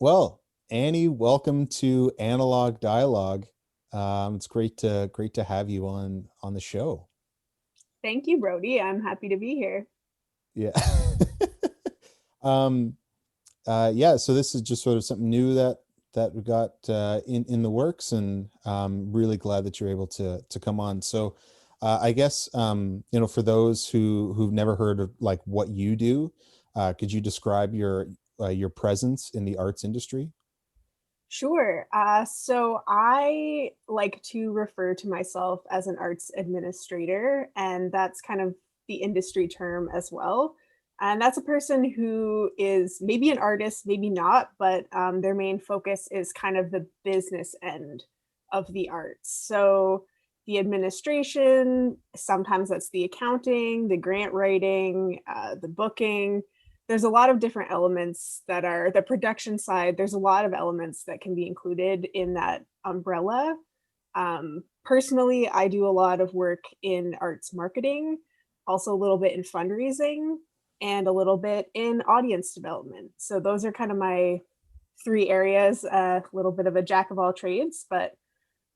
Well, Annie, welcome to Analog Dialogue. It's great to have you on the show. Thank you, Brody. I'm happy to be here. Yeah. um, yeah. So this is just sort of something new that we got in the works, and really glad that you're able to come on. So, I guess for those who've never heard of like what you do, could you describe your presence in the arts industry? Sure. So I like to refer to myself as an arts administrator, and that's kind of the industry term as well. And that's a person who is maybe an artist, maybe not, but their main focus is kind of the business end of the arts. So the administration, sometimes that's the accounting, the grant writing, the booking. There's a lot of different elements that are the production side. There's a lot of elements that can be included in that umbrella. Personally, I do a lot of work in arts marketing, also a little bit in fundraising, and a little bit in audience development. So those are kind of my three areas. A little bit of a jack of all trades, but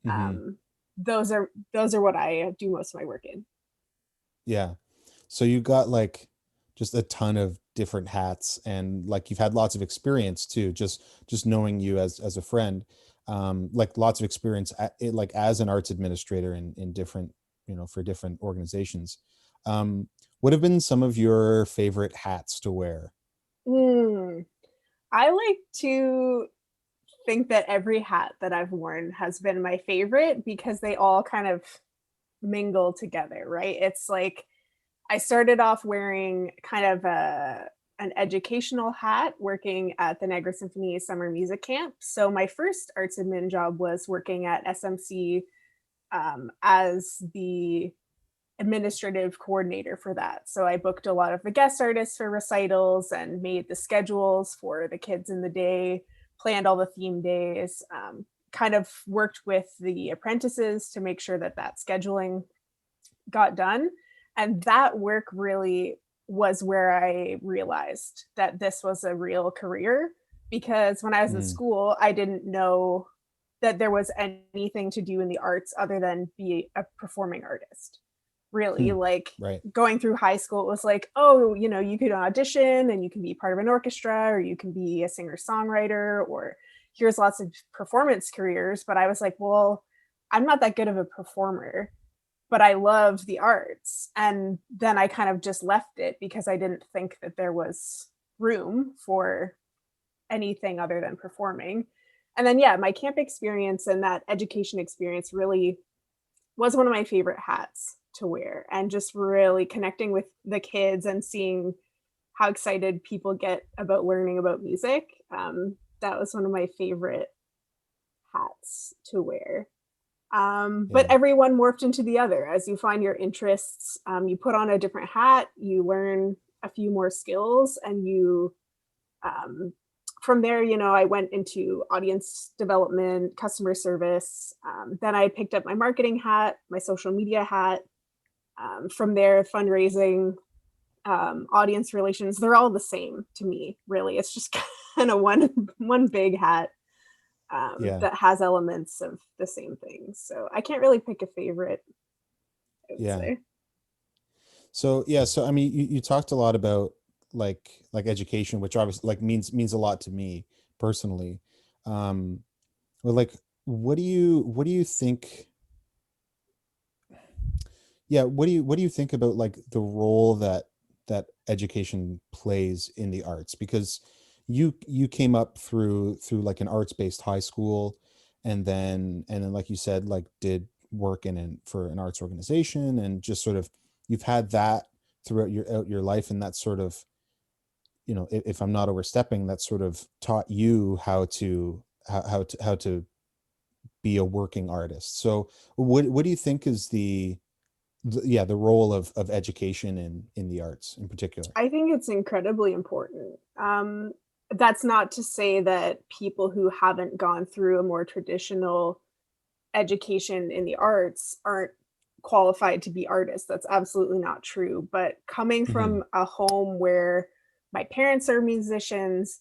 Hmm. um, those are what I do most of my work in. Yeah. So you got like just a ton of different hats, and like you've had lots of experience too, just knowing you as a friend. Like lots of experience like as an arts administrator in different, for different organizations. Um, what have been some of your favorite hats to wear? Hmm. I like to think that every hat that I've worn has been my favorite because they all kind of mingle together, right? It's like I started off wearing kind of an educational hat working at the Niagara Symphony Summer Music Camp. So my first arts admin job was working at SMC as the administrative coordinator for that. So I booked a lot of the guest artists for recitals and made the schedules for the kids in the day, planned all the theme days, kind of worked with the apprentices to make sure that that scheduling got done. And that work really was where I realized that this was a real career because when I was in Mm, school, I didn't know that there was anything to do in the arts other than be a performing artist. Really, hmm, like right. going through high school, it was like, oh, you could audition and you can be part of an orchestra or you can be a singer songwriter or here's lots of performance careers. But I was like, well, I'm not that good of a performer, but I love the arts. And then I kind of just left it because I didn't think that there was room for anything other than performing. And then, yeah, my camp experience and that education experience really was one of my favorite hats to wear. And just really connecting with the kids and seeing how excited people get about learning about music. That was one of my favorite hats to wear. But Yeah. everyone morphed into the other. As you find your interests, you put on a different hat, you learn a few more skills, and um, from there, I went into audience development, customer service. Then I picked up my marketing hat, my social media hat. From there, fundraising, audience relations, they're all the same to me, really. It's just kind of one big hat Yeah. that has elements of the same things. So I can't really pick a favorite, I would Yeah. say. So yeah, so I mean, you talked a lot about like education, which obviously like means a lot to me personally. Um, but like, what do you think? Yeah, what do you think about like the role that education plays in the arts? Because you came up through like an arts-based high school, and then like you said, like did work for an arts organization, and just sort of you've had that throughout your life, and that sort of, if I'm not overstepping, that sort of taught you how to be a working artist. So what do you think is yeah, the role of education in the arts in particular? I think it's incredibly important. That's not to say that people who haven't gone through a more traditional education in the arts aren't qualified to be artists. That's absolutely not true. But coming Hmm. from a home where my parents are musicians,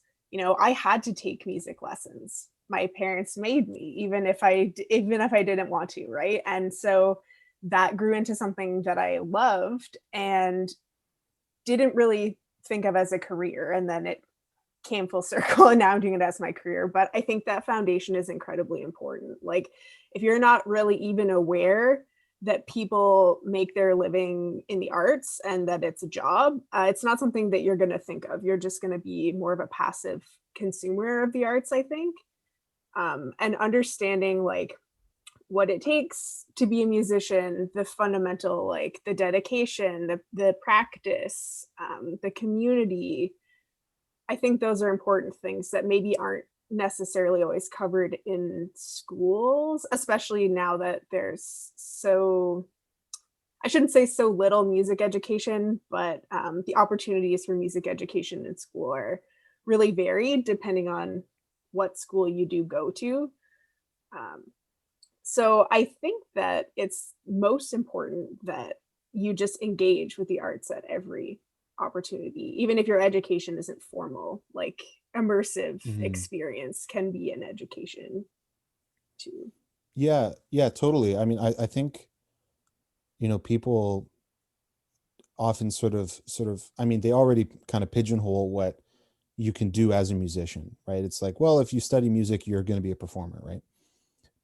I had to take music lessons. My parents made me, even if I didn't want to, right? And so that grew into something that I loved and didn't really think of as a career. And then it came full circle and now I'm doing it as my career. But I think that foundation is incredibly important. Like, if you're not really even aware that people make their living in the arts and that it's a job, it's not something that you're going to think of. You're just going to be more of a passive consumer of the arts, I think. And understanding like what it takes to be a musician, the fundamental, like the dedication, the practice, the community. I think those are important things that maybe aren't necessarily always covered in schools, especially now that there's I shouldn't say so little music education, but the opportunities for music education in school are really varied depending on what school you do go to. Um, so I think that it's most important that you just engage with the arts at every opportunity, even if your education isn't formal, like immersive Hmm. experience can be an education too. Yeah, yeah, totally. I mean, I think, people often I mean, they already kind of pigeonhole what you can do as a musician, right? It's like, well, if you study music, you're going to be a performer, right?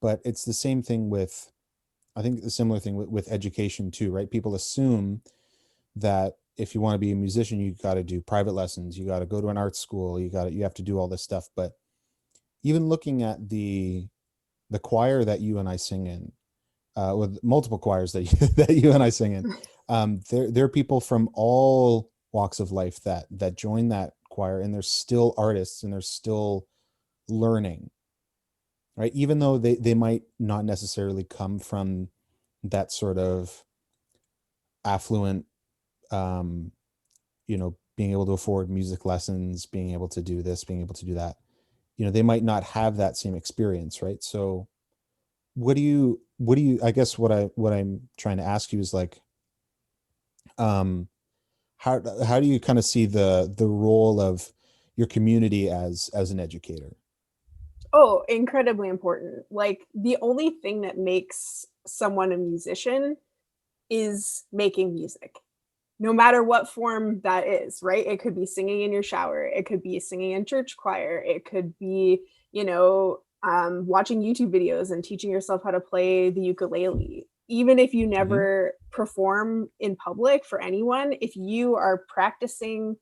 But it's the same thing with, I think the similar thing with education too, right? People assume that if you want to be a musician, you got to do private lessons, you got to go to an art school, you have to do all this stuff. But even looking at the choir that you and I sing in, with multiple choirs that that you and I sing in, there are people from all walks of life that join that choir, and they're still artists and they're still learning, right? Even though they might not necessarily come from that sort of affluent, um, being able to afford music lessons, being able to do this, being able to do that. They might not have that same experience, right? So I guess what I'm trying to ask you is like, um, how do you kind of see the role of your community as an educator? Oh, incredibly important. Like, the only thing that makes someone a musician is making music, no matter what form that is, right? It could be singing in your shower, it could be singing in church choir, it could be, watching YouTube videos and teaching yourself how to play the ukulele. Even if you Hmm. never perform in public for anyone, if you are practicing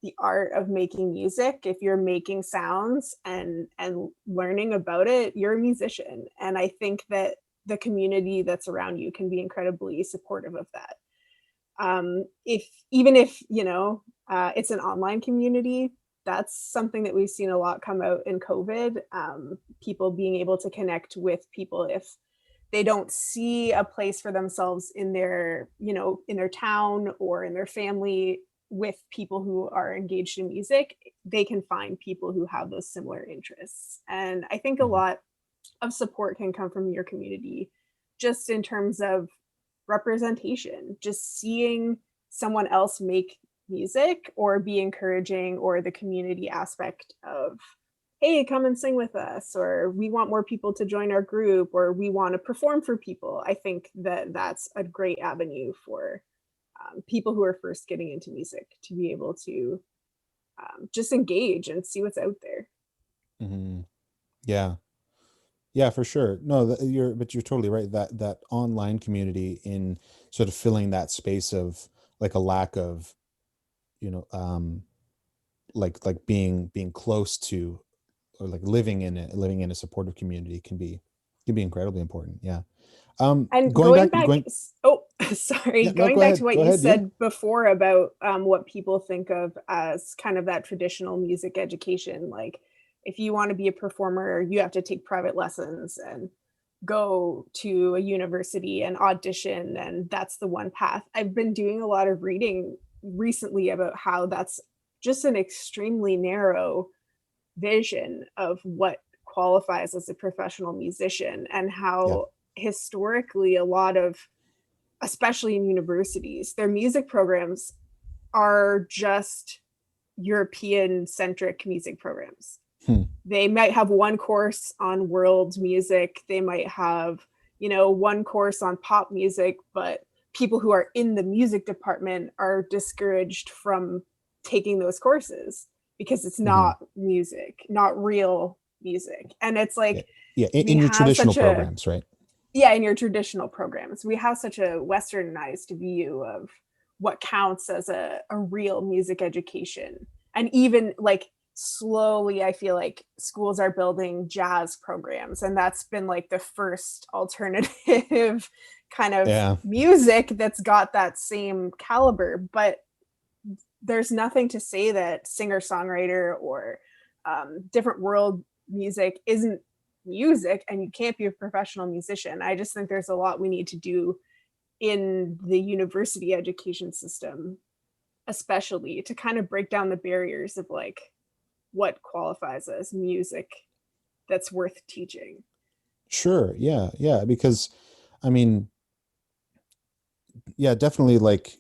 the art of making music, if you're making sounds and learning about it, you're a musician. And I think that the community that's around you can be incredibly supportive of that. If even if it's an online community, that's something that we've seen a lot come out in COVID. People being able to connect with people if they don't see a place for themselves in their town or in their family with people who are engaged in music, they can find people who have those similar interests. And I think a Hmm. lot of support can come from your community, just in terms of representation, just seeing someone else make music or be encouraging, or the community aspect of, hey, come and sing with us, or we want more people to join our group, or we want to perform for people. I think that that's a great avenue for people who are first getting into music to be able to just engage and see what's out there. Hmm. Yeah. Yeah, for sure. No, but you're totally right. That online community in sort of filling that space of like a lack of, you know, like being close to, or like living in a supportive community can be incredibly important. Yeah. And Going going back, back, going, oh, sorry, yeah, no, going go back to ahead, what go you ahead. Yeah. said before about what people think of as kind of that traditional music education. Like, if you want to be a performer, you have to take private lessons and go to a university and audition, and that's the one path. I've been doing a lot of reading recently about how that's just an extremely narrow vision of what qualifies as a professional musician, and Yeah. how historically a lot of, especially in universities, their music programs are just European centric music programs. Hmm. They might have one course on world music, they might have, you know, one course on pop music, but people who are in the music department are discouraged from taking those courses because it's Hmm. not music, not real music. And it's Yeah. like Yeah. we In your have traditional such a, programs, right? yeah, in your traditional programs, we have such a westernized view of what counts as a real music education. And even like slowly, I feel like schools are building jazz programs, and that's been like the first alternative kind of Yeah. music that's got that same caliber. But there's nothing to say that singer songwriter or different world music isn't music, and you can't be a professional musician. I just think there's a lot we need to do in the university education system, especially to kind of break down the barriers of like what qualifies as music that's worth teaching. Sure. Yeah. Yeah. Because, I mean, yeah, definitely. Like,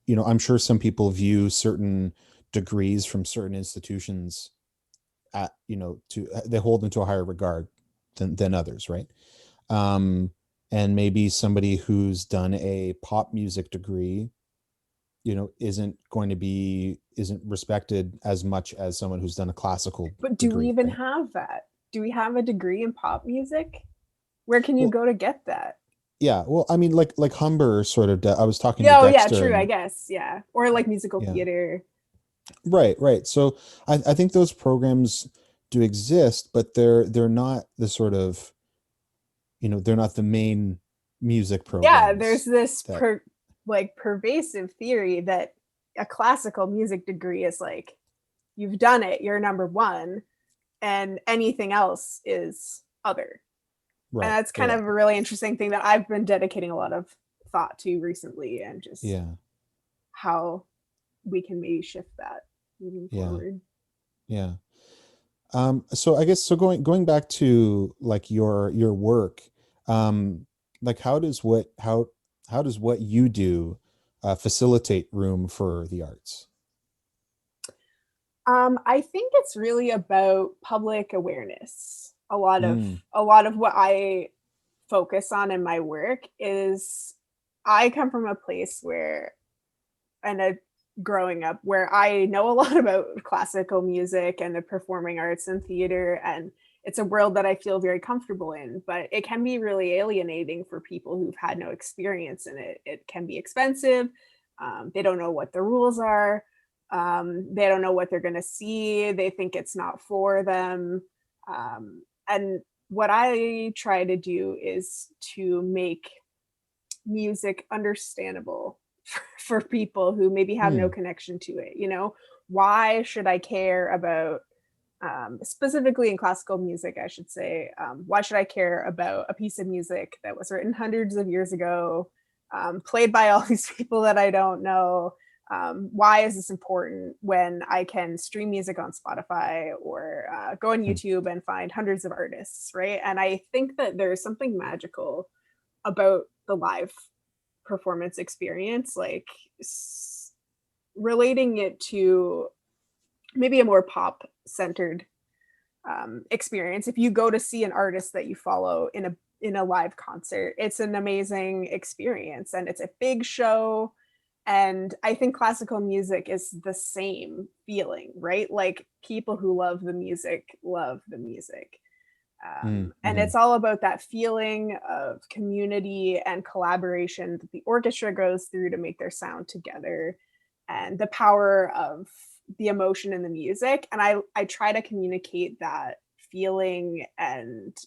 I'm sure some people view certain degrees from certain institutions at, to they hold them to a higher regard than others, right? Um, and maybe somebody who's done a pop music degree, isn't respected as much as someone who's done a classical But do we degree, even right? have that? Do we have a degree in pop music? Where can you Well, go to get that? yeah. Well, I mean, like Humber sort of. I was talking to Yeah, oh yeah, Dexter, true, I and guess. Yeah. Or like musical yeah, theater. right, right. So I think those programs do exist, but they're not the sort of, they're not the main music Yeah, there's programs this that. like pervasive theory that a classical music degree is like you've done it, you're number one, and anything else is other. And Right. that's kind Yeah. of a really interesting thing that I've been dedicating a lot of thought to recently, and just Yeah. how we can maybe shift that moving Yeah. forward. Yeah. So I guess, so going back to like your work, um, like how does what you do facilitate room for the arts? I think it's really about public awareness. Mm, A lot of what I focus on in my work is I come from a place where, and growing up, where I know a lot about classical music and the performing arts and theater, and it's a world that I feel very comfortable in, but it can be really alienating for people who've had no experience in it. It can be expensive. They don't know what the rules are. They don't know what they're going to see. They think it's not for them. And what I try to do is to make music understandable for people who maybe have no mm, connection to it. You know, why should I care about, specifically in classical music, I should say, why should I care about a piece of music that was written hundreds of years ago, played by all these people that I don't know? Why is this important when I can stream music on Spotify or go on mm, YouTube and find hundreds of artists, right? And I think that there's something magical about the live performance experience, like relating it to maybe a more pop centered experience. If you go to see an artist that you follow in a live concert, it's an amazing experience, and it's a big show. And I think classical music is the same feeling, right? Like people who love the music. mm, And mhm, it's all about that feeling of community and collaboration that the orchestra goes through to make their sound together, and the power of the emotion in the music. And I try to communicate that feeling and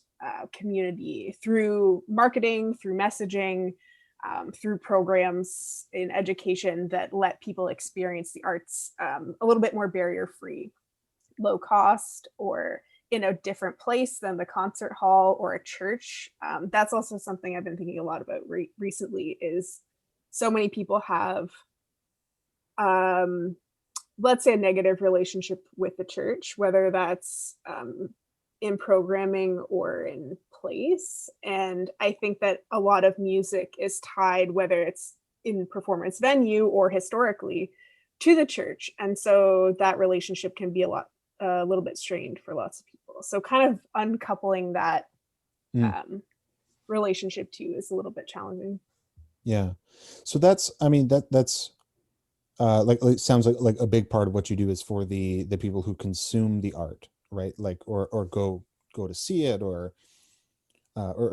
community through marketing, through messaging, through programs in education that let people experience the arts a little bit more barrier free, low cost, or in a different place than the concert hall or a church. That's also something I've been thinking a lot about recently. Is so many people have, um, let's say, a negative relationship with the church, whether that's in programming or in place. And I think that a lot of music is tied, whether it's in performance venue or historically, to the church, and so that relationship can be a little bit strained for lots of people. So kind of uncoupling that Mm, um, relationship too is a little bit challenging. yeah. So that's, I mean, that's like sounds like a big part of what you do is for the people who consume the art, right? Like or go to see it or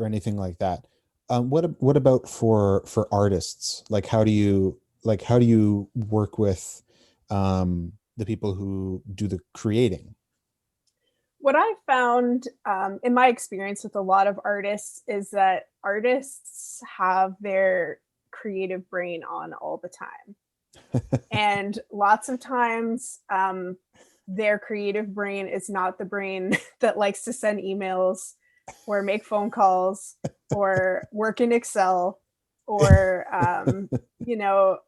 anything like that. What about for artists? Like how do you work with the people who do the creating? What I found in my experience with a lot of artists is that artists have their creative brain on all the time. And lots of times, their creative brain is not the brain that likes to send emails or make phone calls or work in Excel or, you know,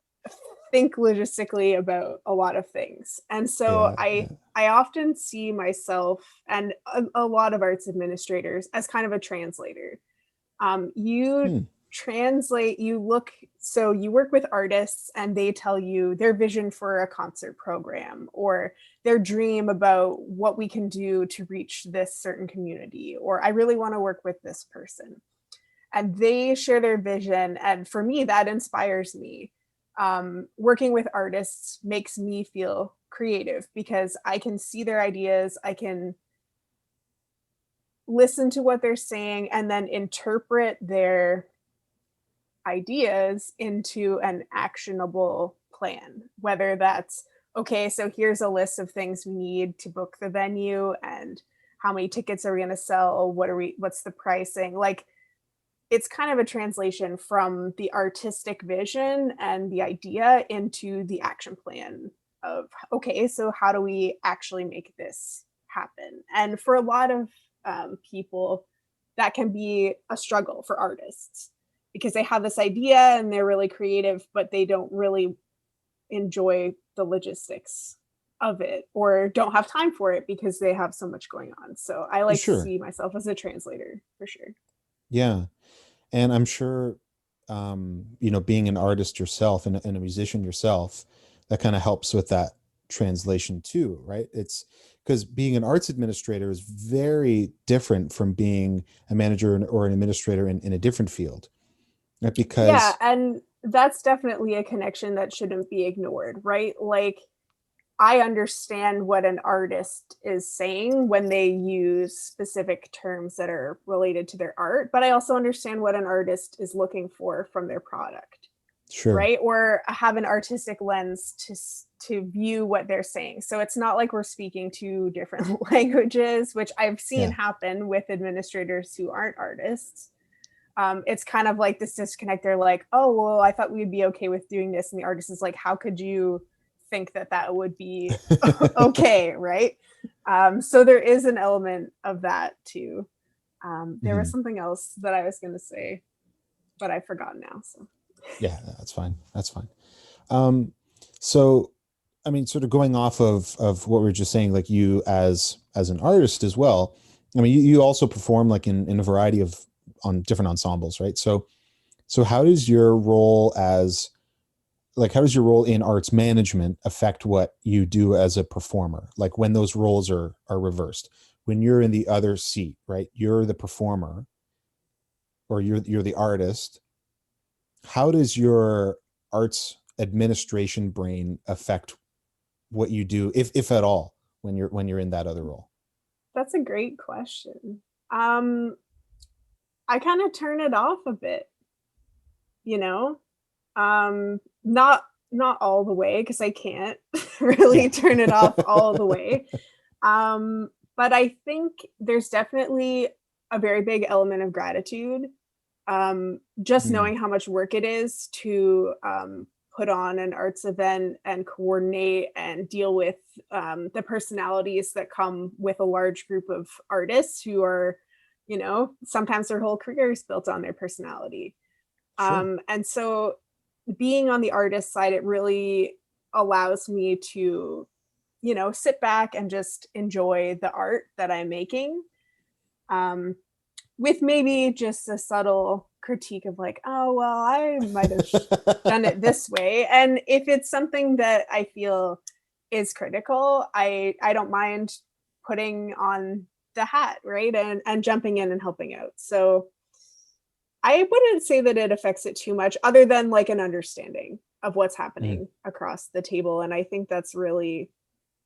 think logistically about a lot of things. And so Yeah, yeah. I often see myself and a lot of arts administrators as kind of a translator. You Hmm, translate, you look, so you work with artists and they tell you their vision for a concert program or their dream about what we can do to reach this certain community, or I really want to work with this person. And they share their vision. And for me, that inspires me. Working with artists makes me feel creative because I can see their ideas, I can listen to what they're saying, and then interpret their ideas into an actionable plan, whether that's okay, so here's a list of things we need to book the venue and how many tickets are we going to sell, what's the pricing, like it's kind of a translation from the artistic vision and the idea into the action plan of okay, so how do we actually make this happen. And for a lot of people, that can be a struggle for artists because they have this idea and they're really creative, but they don't really enjoy the logistics of it or don't have time for it because they have so much going on. So I like to sure. see myself as a translator for sure. Yeah. And I'm sure, being an artist yourself and a musician yourself, that kind of helps with that translation too, right? It's because being an arts administrator is very different from being a manager or an administrator in a different field, right? Yeah, Because, and that's definitely a connection that shouldn't be ignored, right? Like I understand what an artist is saying when they use specific terms that are related to their art, but I also understand what an artist is looking for from their product, sure, right? Or have an artistic lens to view what they're saying. So it's not like we're speaking two different languages, which I've seen yeah, happen with administrators who aren't artists. It's kind of like this disconnect. They're like, oh, well, I thought we'd be okay with doing this. And the artist is like, how could you think that that would be okay, right? So there is an element of that too. There was Mhm. something else that I was going to say, but I've forgotten now. So Yeah, that's fine. That's fine. Um, so I mean, sort of going off of what we were just saying, like you as an artist as well. I mean, you also perform like in a variety of on different ensembles, right? So how does your role as like how does your role in arts management affect what you do as a performer? Like when those roles are reversed, when you're in the other seat, right? You're the performer or you're the artist. How does your arts administration brain affect what you do, if at all, when you're in that other role? that's a great question. Um, I kind of turn it off a bit, you know, not all the way because I can't Yeah. really turn it off all the way. But I think there's definitely a very big element of gratitude. Just Mm, knowing how much work it is to put on an arts event and coordinate and deal with the personalities that come with a large group of artists who are, sometimes their whole career is built on their personality. sure. And so being on the artist side, it really allows me to, sit back and just enjoy the art that I'm making, with maybe just a subtle critique of like, oh, well, I might have done it this way. And if it's something that I feel is critical, I don't mind putting on the hat, right? And jumping in and helping out. So I wouldn't say that it affects it too much other than like an understanding of what's Mm, happening across the table. And I think that's really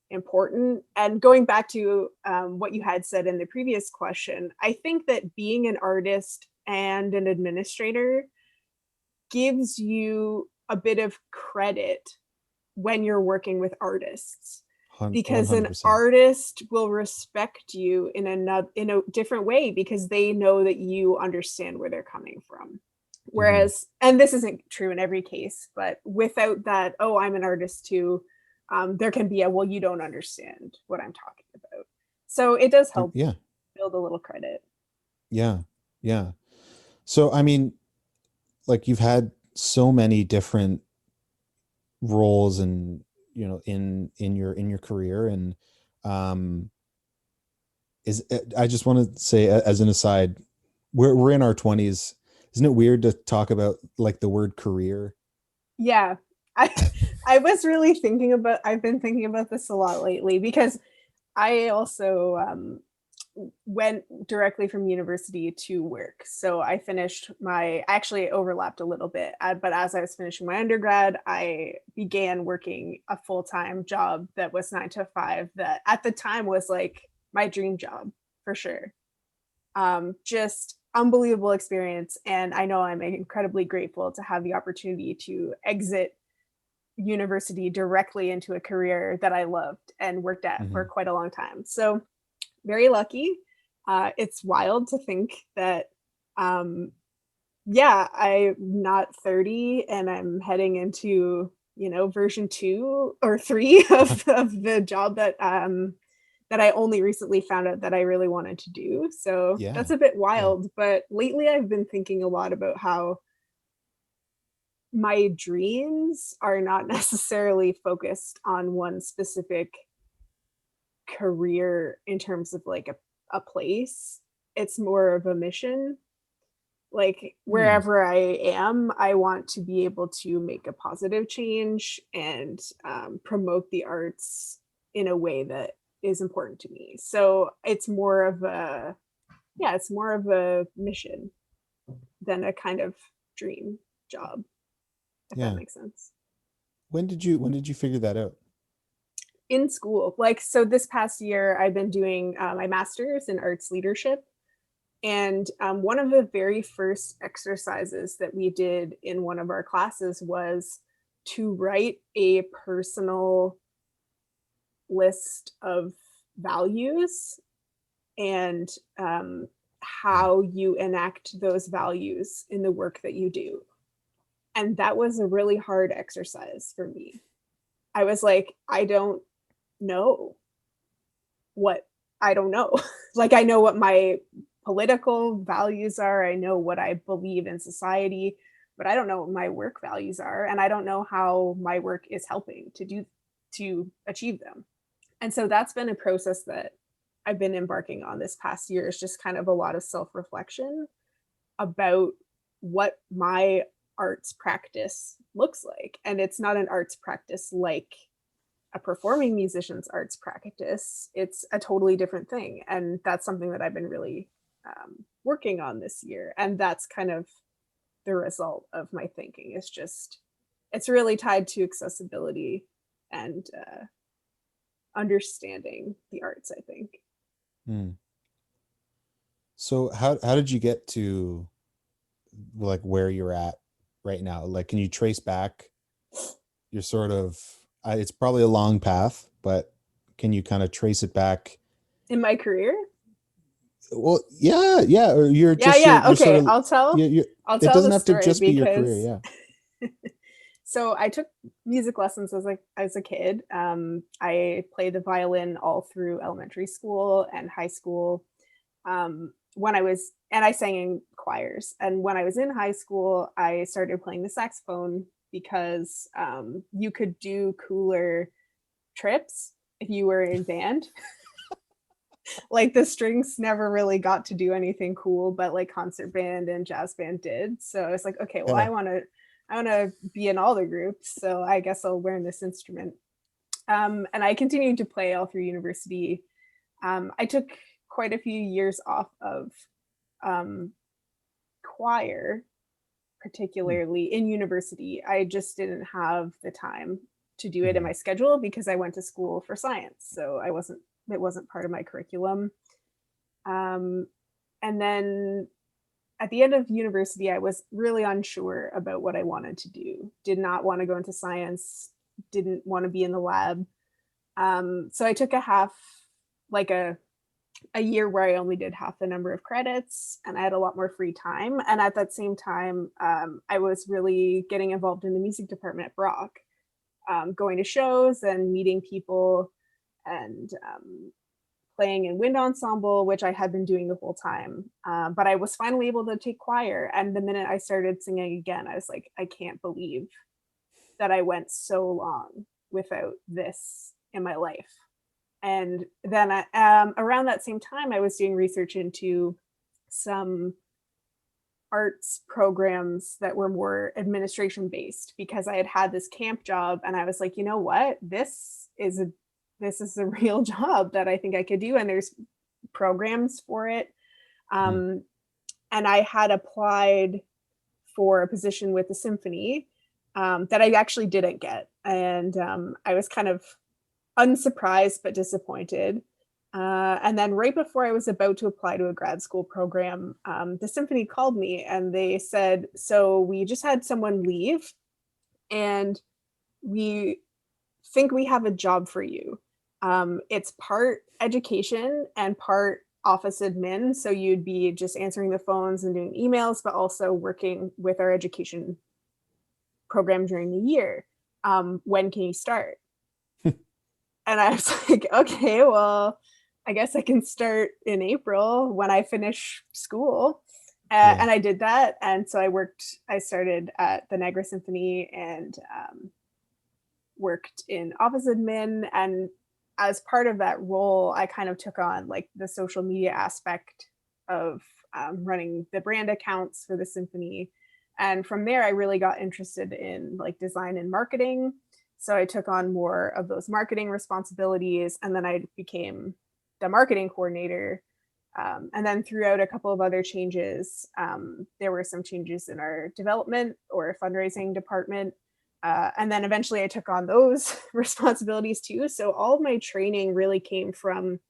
important. And going back to what you had said in the previous question, I think that being an artist and an administrator gives you a bit of credit when you're working with artists, because an 100%. artist will respect you in a different way because they know that you understand where they're coming from. Hmm. Whereas, and this isn't true in every case, but without that, oh, I'm an artist too, there can be a, well, you don't understand what I'm talking about. So it does help Yeah, build a little credit. yeah, yeah. So, I mean, like you've had so many different roles and, in your career. And um is I just want to say as an aside, we're in our 20s. Isn't it weird to talk about like the word career? Yeah. I I was really thinking about, I've been thinking about this a lot lately because I also went directly from university to work. So I finished my, actually overlapped a little bit, but as I was finishing my undergrad, I began working a full time job that was 9 to 5, that at the time was like my dream job for sure. Just unbelievable experience. And I know I'm incredibly grateful to have the opportunity to exit university directly into a career that I loved and worked at for Hmm. quite a long time. So very lucky. It's wild to think that, um, yeah, I'm not 30 and I'm heading into, version 2 or 3 of the job that I only recently found out that I really wanted to do. So Yeah, that's a bit yeah. wild. But lately I've been thinking a lot about how my dreams are not necessarily focused on one specific career in terms of like a place. It's more of a mission. Like Hmm. wherever I am, I want to be able to make a positive change and promote the arts in a way that is important to me. So it's more of a, yeah, it's more of a mission than a kind of dream job, if that Yeah. makes sense. When did you figure that out? In school, like, so this past year, I've been doing my master's in arts leadership. And one of the very first exercises that we did in one of our classes was to write a personal list of values and Yeah. how you enact those values in the work that you do. And that was a really hard exercise for me. I was like, I don't know what, I don't know. Like, I know what my political values are, I know what I believe in society, but I don't know what my work values are. And I don't know how my work is helping to achieve them. And so that's been a process that I've been embarking on this past year, is just kind of a lot of self reflection about what my arts practice looks like. And it's not an arts practice like a performing musician's arts practice. It's a totally different thing. And that's something that I've been really working on this year. And that's kind of the result of my thinking. It's just, it's really tied to accessibility and understanding the arts, I think. Hmm. So how did you get to like where you're at right now? Like, can you trace back your sort of, it's probably a long path, but can you kind of trace it back? In my career? Well, yeah, yeah. Or you're Yeah, just yeah. you're sort Okay, of you. I'll It tell doesn't the have to story just be your career. because Yeah. so I took music lessons as a kid. I played the violin all through elementary school and high school. When I was, and I sang in choirs. And when I was in high school, I started playing the saxophone because you could do cooler trips if you were in band. Like the strings never really got to do anything cool, but like concert band and jazz band did. So I was like, okay, well, Yeah. I want to be in all the groups. So I guess I'll learn this instrument. And I continued to play all through university. I took quite a few years off of um, choir, Hmm. particularly in university. I just didn't have the time to do it in Mhm. my schedule because I went to school for science. So it wasn't part of my curriculum. Um, and then at the end of university, I was really unsure about what I wanted to do. Did not want to go into science, didn't want to be in the lab. So I took like a year where I only did half the number of credits and I had a lot more free time. And at that same time, I was really getting involved in the music department at Brock, going to shows and meeting people and playing in wind ensemble, which I had been doing the whole time. But I was finally able to take choir. And the minute I started singing again, I was like, I can't believe that I went so long without this in my life. And then around that same time, I was doing research into some arts programs that were more administration based because I had had this camp job and I was like, you know what, this is a real job that I think I could do, and there's programs for it. Mhm. Um, and I had applied for a position with the symphony that I actually didn't get, and I was kind of unsurprised but disappointed. And then right before I was about to apply to a grad school program, the symphony called me and they said, "So we just had someone leave, and we think we have a job for you. It's part education and part office admin. So you'd be just answering the phones and doing emails, but also working with our education program during the year. When can you start?" And I was like, okay, well, I guess I can start in April when I finish school. Yeah. And I did that. And so I started at the Niagara Symphony and worked in office admin. And as part of that role, I kind of took on like the social media aspect of running the brand accounts for the symphony. And from there, I really got interested in like design and marketing. So I took on more of those marketing responsibilities. And then I became the marketing coordinator. And then throughout a couple of other changes, there were some changes in our development or fundraising department. And then eventually I took on those responsibilities too. So all of my training really came from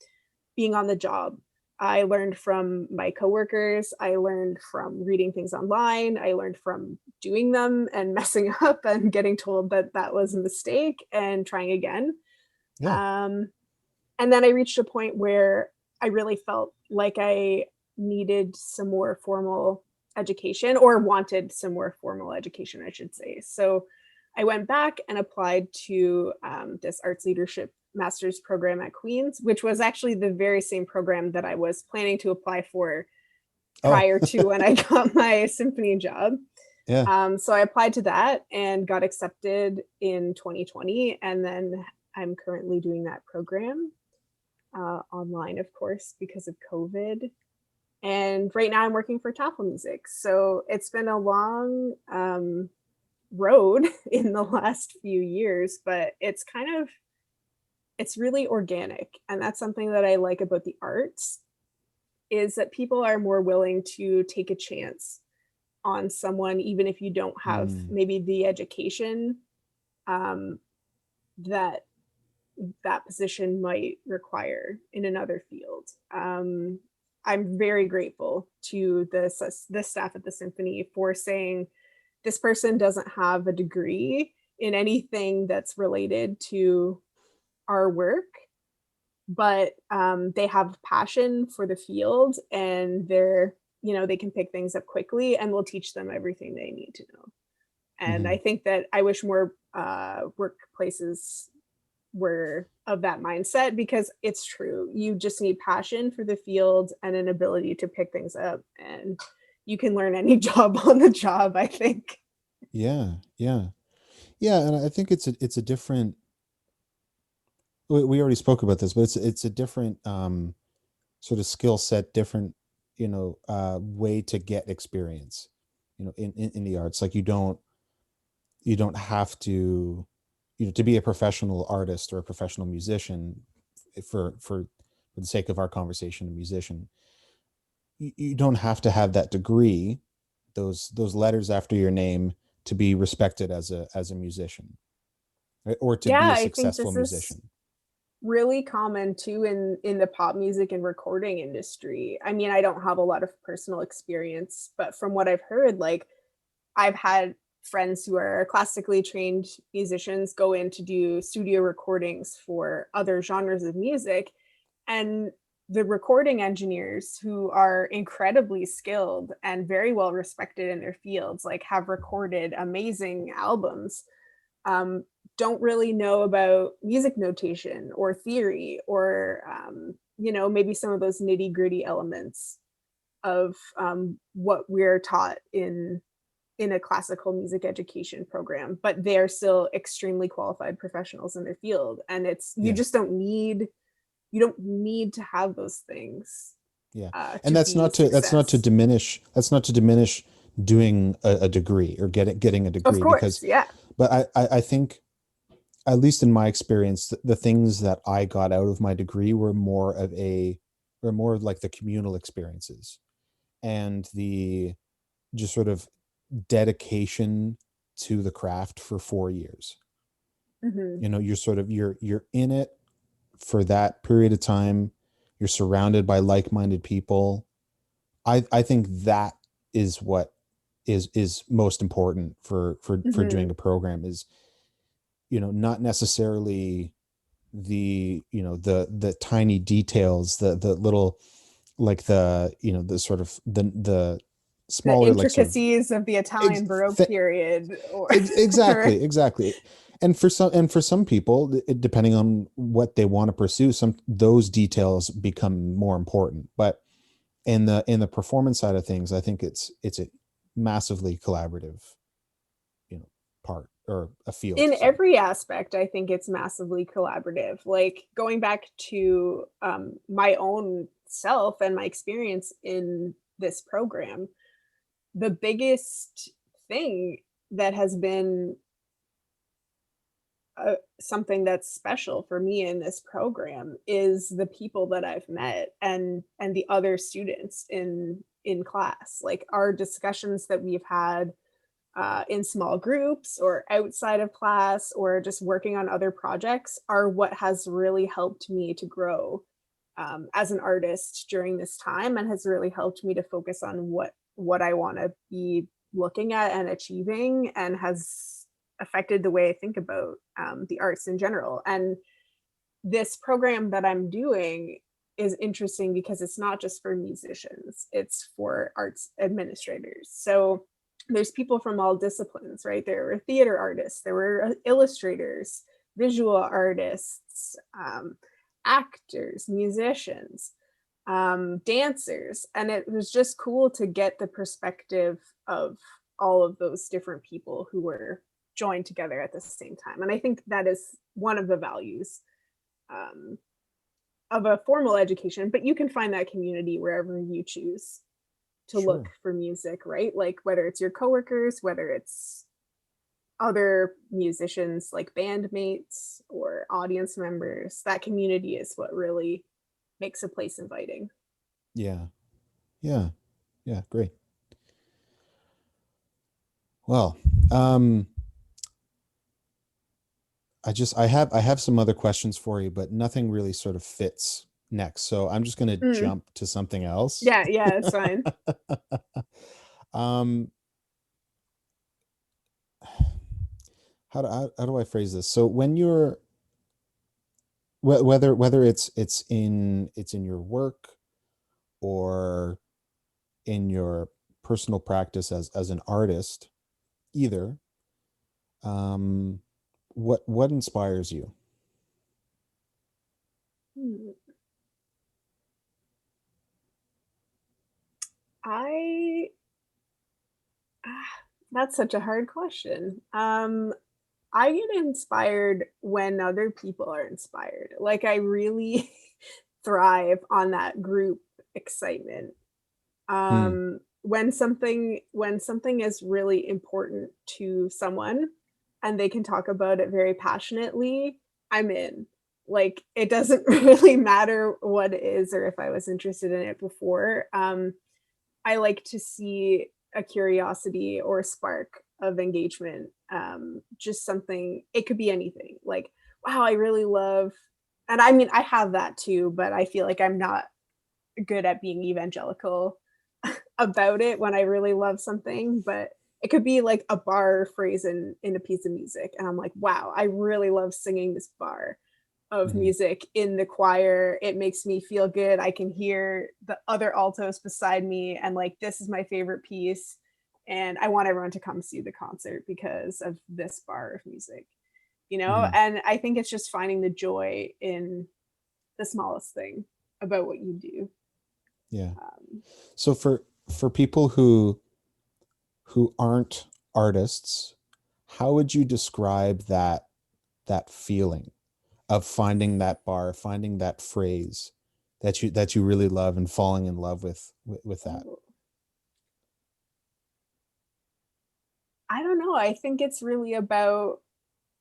being on the job. I learned from my coworkers. I learned from reading things online. I learned from doing them and messing up and getting told that that was a mistake and trying again. Yeah. Um, and then I reached a point where I really felt like I needed some more formal education, or wanted some more formal education, I should say. So I went back and applied to this arts leadership master's program at Queen's, which was actually the very same program that I was planning to apply for Oh. prior to when I got my symphony job. Yeah. So I applied to that and got accepted in 2020. And then I'm currently doing that program online, of course, because of COVID. And right now I'm working for Taffel Music. So it's been a long road in the last few years, but it's really organic. And that's something that I like about the arts, is that people are more willing to take a chance on someone, even if you don't have Mm. maybe the education um, that that position might require in another field. I'm very grateful to the staff at the symphony for saying this person doesn't have a degree in anything that's related to our work, but they have passion for the field, and they can pick things up quickly, and we'll teach them everything they need to know. And I Mhm. think that I wish more workplaces were of that mindset, because it's true. You just need passion for the field and an ability to pick things up, and you can learn any job on the job, I think. Yeah. Yeah. Yeah, and I think it's a different we already spoke about this, but it's a different sort of skill set, different, way to get experience, in the arts. Like you don't have to, to be a professional artist or a professional musician, for the sake of our conversation, a musician, you don't have to have that degree, those letters after your name, to be respected as a musician, right? Or to Yeah, be a I think successful this is musician. really common too in the pop music and recording industry. I mean, I don't have a lot of personal experience, but from what I've heard, like I've had friends who are classically trained musicians go in to do studio recordings for other genres of music, and the recording engineers, who are incredibly skilled and very well respected in their fields, like have recorded amazing albums, um, don't really know about music notation or theory, or maybe some of those nitty gritty elements of what we're taught in a classical music education program, but they're still extremely qualified professionals in their field. And it's, you Yeah. just don't need to have those things Yeah. And to be that's not to success. diminish doing a degree, or getting a Of degree, because, course, yeah. but I think, at least in my experience, the things that I got out of my degree were more of like the communal experiences, and the just sort of dedication to the craft for 4 years. Hmm. You're in it for that period of time. You're surrounded by like-minded people. I think that is what is most important for Hmm. doing a program, is, not necessarily the tiny details, the little, like, the sort of the The smaller, like, sort of, intricacies of the ex- Italian Baroque th- period, or exactly, exactly. And for some people, depending on what they want to pursue, some those details become more important. But in the performance side of things, I think it's a massively collaborative, part, or a field. in Sorry. every aspect, I think it's massively collaborative. Like going back to my own self and my experience in this program, the biggest thing that has been something that's special for me in this program is the people that I've met, and the other students in class. Like our discussions that we've had in small groups or outside of class or just working on other projects are what has really helped me to grow as an artist during this time, and has really helped me to focus on what I want to be looking at and achieving, and has affected the way I think about the arts in general. And this program that I'm doing is interesting because it's not just for musicians, it's for arts administrators. So there's people from all disciplines, right? There were theater artists, there were illustrators, visual artists, actors, musicians, dancers. And it was just cool to get the perspective of all of those different people who were joined together at the same time. And I think that is one of the values um, of a formal education, but you can find that community wherever you choose to look Sure. for music, right? Like whether it's your coworkers, whether it's other musicians like bandmates or audience members, that community is what really makes a place inviting. Yeah. Yeah. Yeah. Great. Well, um, I have some other questions for you, but nothing really sort of fits next. So I'm just going to Mm. jump to something else. Yeah, yeah, it's fine. um, how do I phrase this? So when you're, whether it's in your work, or in your personal practice as an artist, either, um, what inspires you? Hmm. I that's such a hard question. I get inspired when other people are inspired. Like I really thrive on that group excitement. Mm, When something is really important to someone and they can talk about it very passionately, I'm in. Like, it doesn't really matter what it is or if I was interested in it before. I like to see a curiosity or a spark of engagement. Just something, it could be anything. Like, wow, I really love, and I mean, I have that too, but I feel like I'm not good at being evangelical about it when I really love something. But it could be like a bar phrase in a piece of music. And I'm like, wow, I really love singing this bar of mhm, music in the choir. It makes me feel good. I can hear the other altos beside me, and like, this is my favorite piece. And I want everyone to come see the concert because of this bar of music, you know? mhm. And I think it's just finding the joy in the smallest thing about what you do. Yeah. Um, So for people who aren't artists, how would you describe that feeling of finding that bar, finding that phrase that you really love and falling in love with that? oh, I don't know. I think it's really about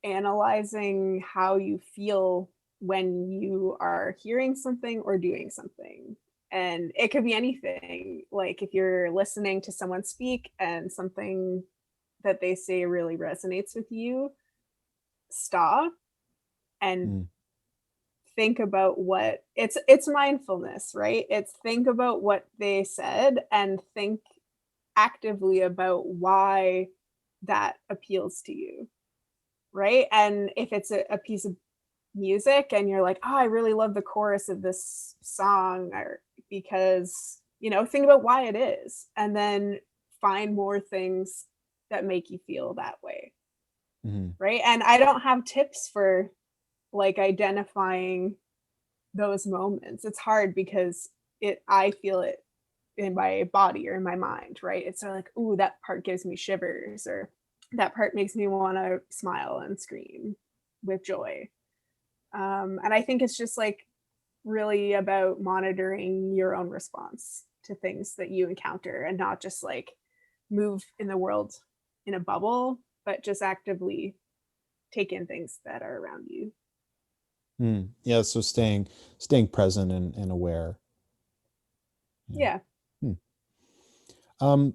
analyzing how you feel when you are hearing something or doing something. And it could be anything. Like, if you're listening to someone speak and something that they say really resonates with you, stop and Mm, think about what it's mindfulness, right? It's think about what they said and think actively about why that appeals to you, right? And if it's a piece of music and you're like, oh, I really love the chorus of this song, or because, think about why it is, and then find more things that make you feel that way, mhm, right? And I don't have tips for like identifying those moments. It's hard because I feel it in my body or in my mind, right? It's sort of like, ooh, that part gives me shivers, or that part makes me want to smile and scream with joy. And I think it's just like really about monitoring your own response to things that you encounter, and not just like move in the world in a bubble, but just actively take in things that are around you. mm. Yeah, so staying present and aware. Yeah. Yeah. Hmm. Um,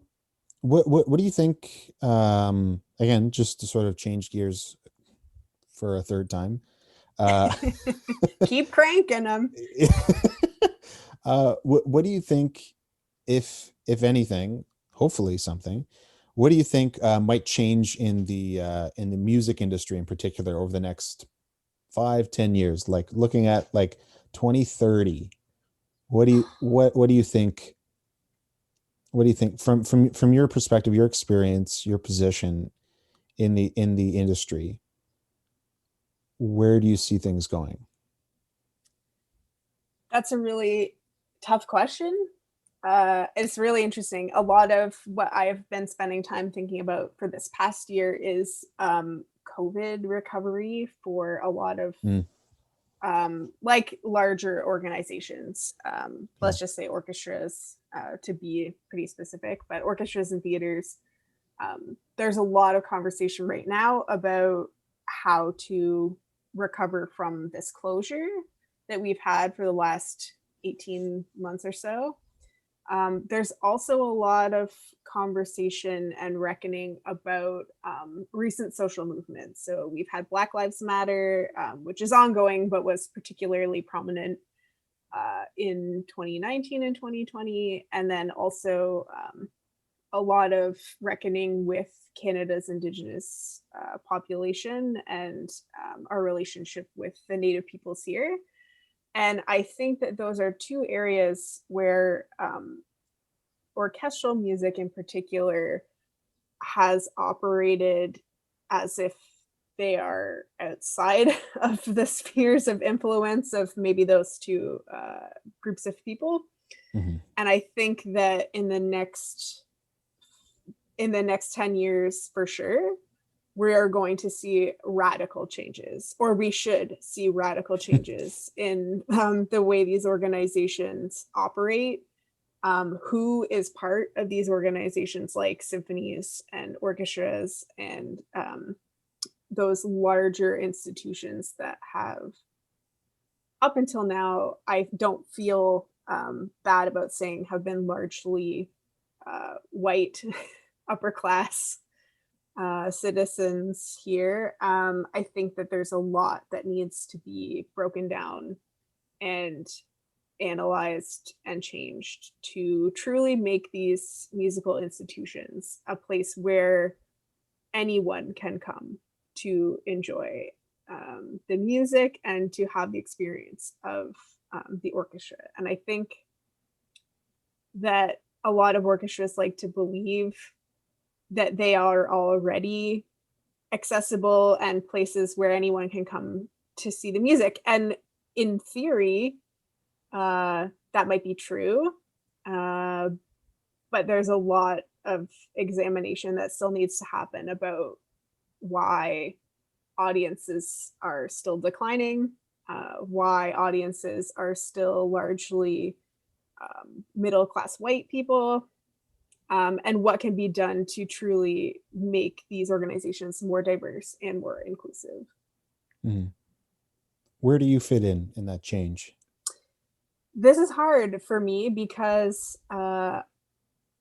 what do you think? Again, just to sort of change gears for a third time. Uh, Keep cranking them. what do you think, if anything, hopefully something, what do you think might change in the music industry in particular over the next 5, 10 years? Like looking at like 2030, what do you think? What do you think from your perspective, your experience, your position in the industry? Where do you see things going? That's a really tough question. It's really interesting. A lot of what I've been spending time thinking about for this past year is COVID recovery for a lot of Mm, like larger organizations. yeah. Let's just say orchestras, to be pretty specific, but orchestras and theaters. There's a lot of conversation right now about how to recover from this closure that we've had for the last 18 months or so. There's also a lot of conversation and reckoning about recent social movements. So we've had Black Lives Matter, which is ongoing, but was particularly prominent in 2019 and 2020. And then also a lot of reckoning with Canada's Indigenous population and our relationship with the Native peoples here. And I think that those are two areas where orchestral music in particular has operated as if they are outside of the spheres of influence of maybe those two groups of people. Mhm. And I think that in the next 10 years, for sure, we are going to see radical changes, or we should see radical changes in the way these organizations operate. Who is part of these organizations like symphonies and orchestras and those larger institutions that have, up until now, I don't feel bad about saying, have been largely white, upper class citizens here. I think that there's a lot that needs to be broken down and analyzed and changed to truly make these musical institutions a place where anyone can come to enjoy the music and to have the experience of the orchestra. And I think that a lot of orchestras like to believe that they are already accessible and places where anyone can come to see the music. And in theory, that might be true. But there's a lot of examination that still needs to happen about why audiences are still declining, why audiences are still largely middle class white people, and what can be done to truly make these organizations more diverse and more inclusive. Mhm. Where do you fit in that change? This is hard for me because I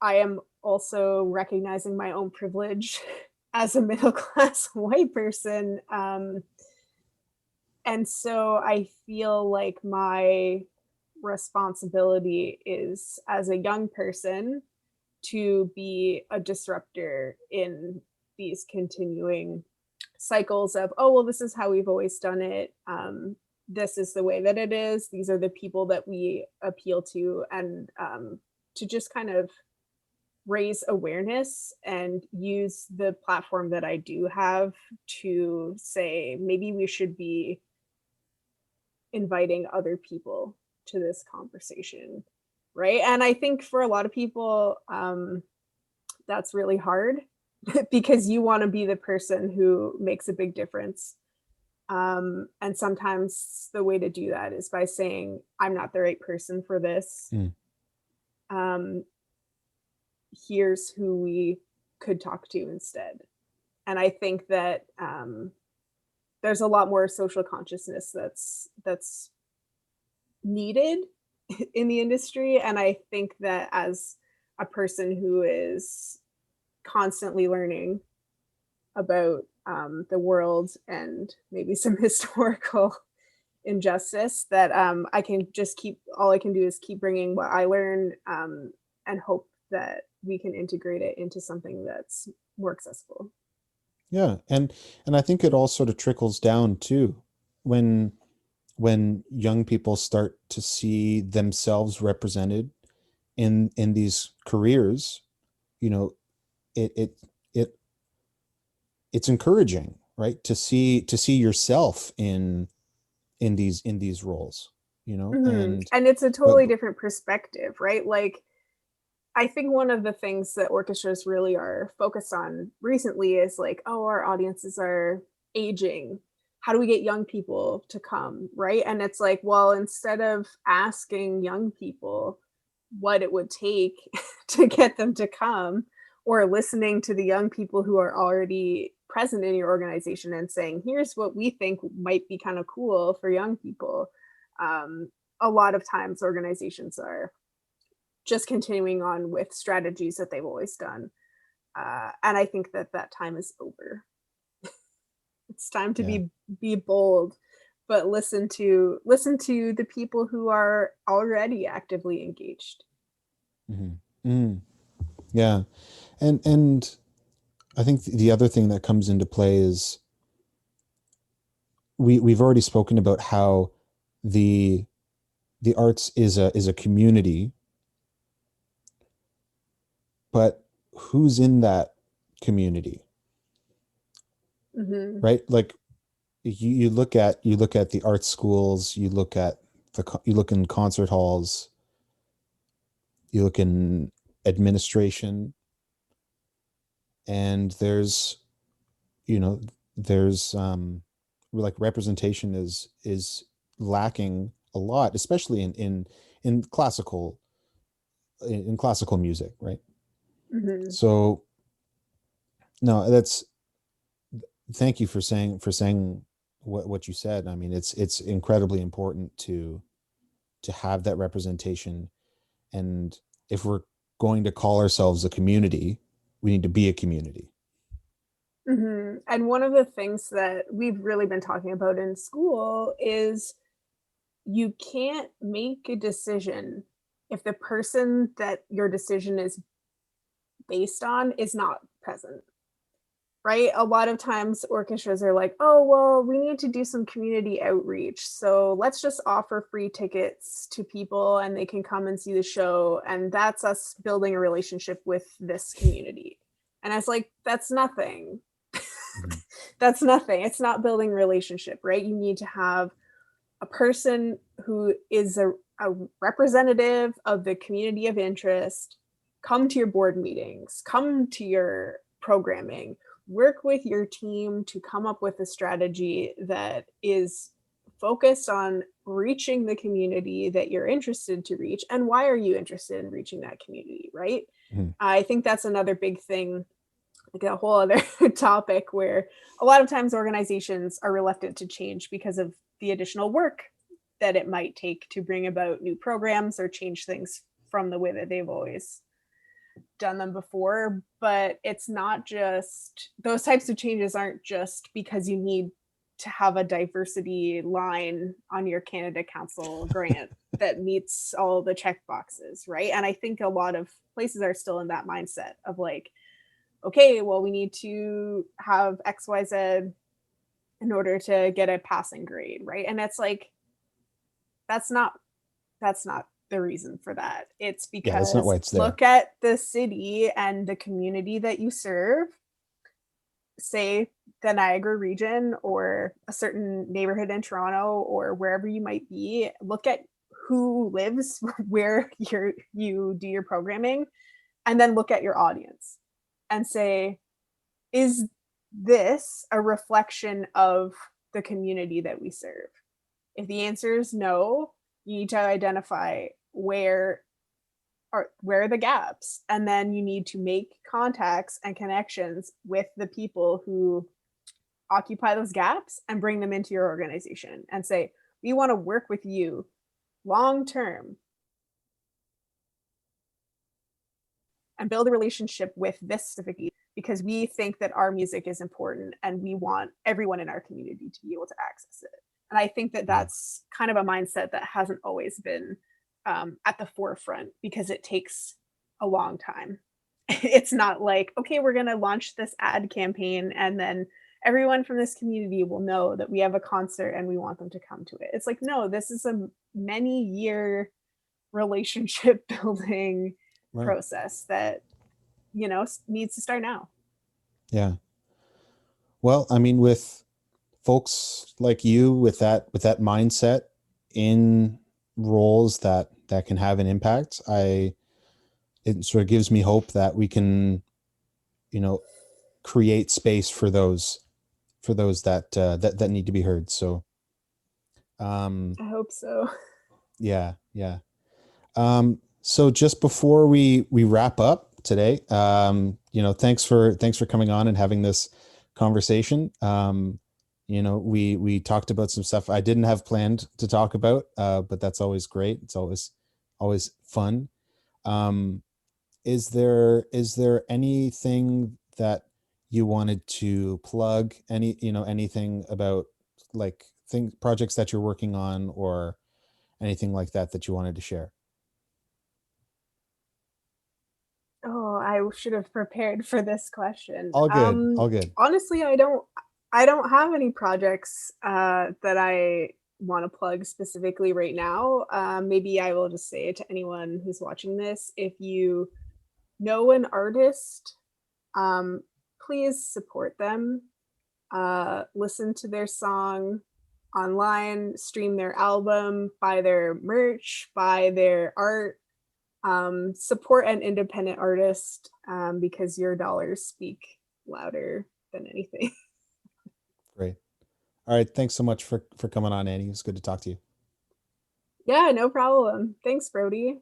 am also recognizing my own privilege as a middle class white person. And so I feel like my responsibility is, as a young person, to be a disruptor in these continuing cycles of, oh, well, this is how we've always done it. This is the way that it is. These are the people that we appeal to, and to just kind of raise awareness and use the platform that I do have to say, maybe we should be inviting other people to this conversation, right? And I think for a lot of people, that's really hard because you want to be the person who makes a big difference. And sometimes the way to do that is by saying, I'm not the right person for this. Mm. Here's who we could talk to instead. And I think that there's a lot more social consciousness that's needed in the industry. And I think that as a person who is constantly learning about the world and maybe some historical injustice, that I can just keep, all I can do is keep bringing what I learn, and hope that we can integrate it into something that's more accessible. Yeah, and I think it all sort of trickles down too when young people start to see themselves represented in these careers. You know, it it it it's encouraging, right? To see yourself in these roles, you know, And it's a but totally different perspective, right? Like, I think one of the things that orchestras really are focused on recently is like, oh, our audiences are aging. How do we get young people to come, right? And it's like, well, instead of asking young people what it would take to get them to come, or listening to the young people who are already present in your organization and saying, here's what we think might be kind of cool for young people. Um, a lot of times organizations are just continuing on with strategies that they've always done. And I think that that time is over. It's time to yeah. be bold, but listen to the people who are already actively engaged. Mhm. Mm. Yeah. And I think the other thing that comes into play is we've already spoken about how the arts is a community, but who's in that community, Hmm. right? Like you look at the art schools, you look at you look in concert halls, you look in administration, and there's you know, there's like representation is lacking a lot, especially in classical in classical music, right? Hmm. So no, that's thank you for saying what you said. I mean, it's incredibly important to have that representation. And if we're going to call ourselves a community, we need to be a community. And one of the things that we've really been talking about in school is you can't make a decision if the person that your decision is based on is not present, right? A lot of times orchestras are like, oh, well, we need to do some community outreach. So let's just offer free tickets to people and they can come and see the show. And that's us building a relationship with this community. And I was like, that's nothing. Mhm. That's nothing. It's not building relationship, right? You need to have a person who is a representative of the community of interest come to your board meetings, come to your programming, work with your team to come up with a strategy that is focused on reaching the community that you're interested to reach. And why are you interested in reaching that community, right? Mhm. I think that's another big thing, like a whole other topic, where a lot of times organizations are reluctant to change because of the additional work that it might take to bring about new programs or change things from the way that they've always done them before. But it's not just those types of changes, aren't just because you need to have a diversity line on your Canada Council grant that meets all the check boxes, right? And I think a lot of places are still in that mindset of like, okay, well, we need to have XYZ in order to get a passing grade, right? And it's like, that's not that's not the reason for that. It's Yeah, that's not because why it's there. look at the city and the community that you serve, say the Niagara region or a certain neighborhood in Toronto or wherever you might be. Look at who lives where you do your programming, and then look at your audience and say, is this a reflection of the community that we serve? If the answer is no, you need to identify where are the gaps, and then you need to make contacts and connections with the people who occupy those gaps and bring them into your organization and say, we want to work with you long term and build a relationship with this specific, because we think that our music is important and we want everyone in our community to be able to access it. And I think that Yeah. that's kind of a mindset that hasn't always been at the forefront because it takes a long time. It's not like, okay, we're going to launch this ad campaign and then everyone from this community will know that we have a concert and we want them to come to it. It's like, no, this is a many year relationship building Right. process that needs to start now. Yeah. Well, I mean, with folks like you with that mindset in roles that can have an impact, I it sort of gives me hope that we can, you know, create space for those that need to be heard. So, um, I hope so. yeah, yeah. So just before we wrap up today, you know, thanks for coming on and having this conversation. You know, we talked about some stuff I didn't have planned to talk about, but that's always great. It's always fun. Um, is there anything that you wanted to plug? Any, you know, anything about like things, projects that you're working on, or anything like that that you wanted to share? Oh, I should have prepared for this question. All good. All good. Honestly, I don't have any projects that I want to plug specifically right now. Maybe I will just say it to anyone who's watching this. If you know an artist, um, please support them. Listen to their song online, stream their album, buy their merch, buy their art. Support an independent artist because your dollars speak louder than anything. All right. Thanks so much for coming on, Annie. It's good to talk to you. Yeah, no problem. Thanks, Brody.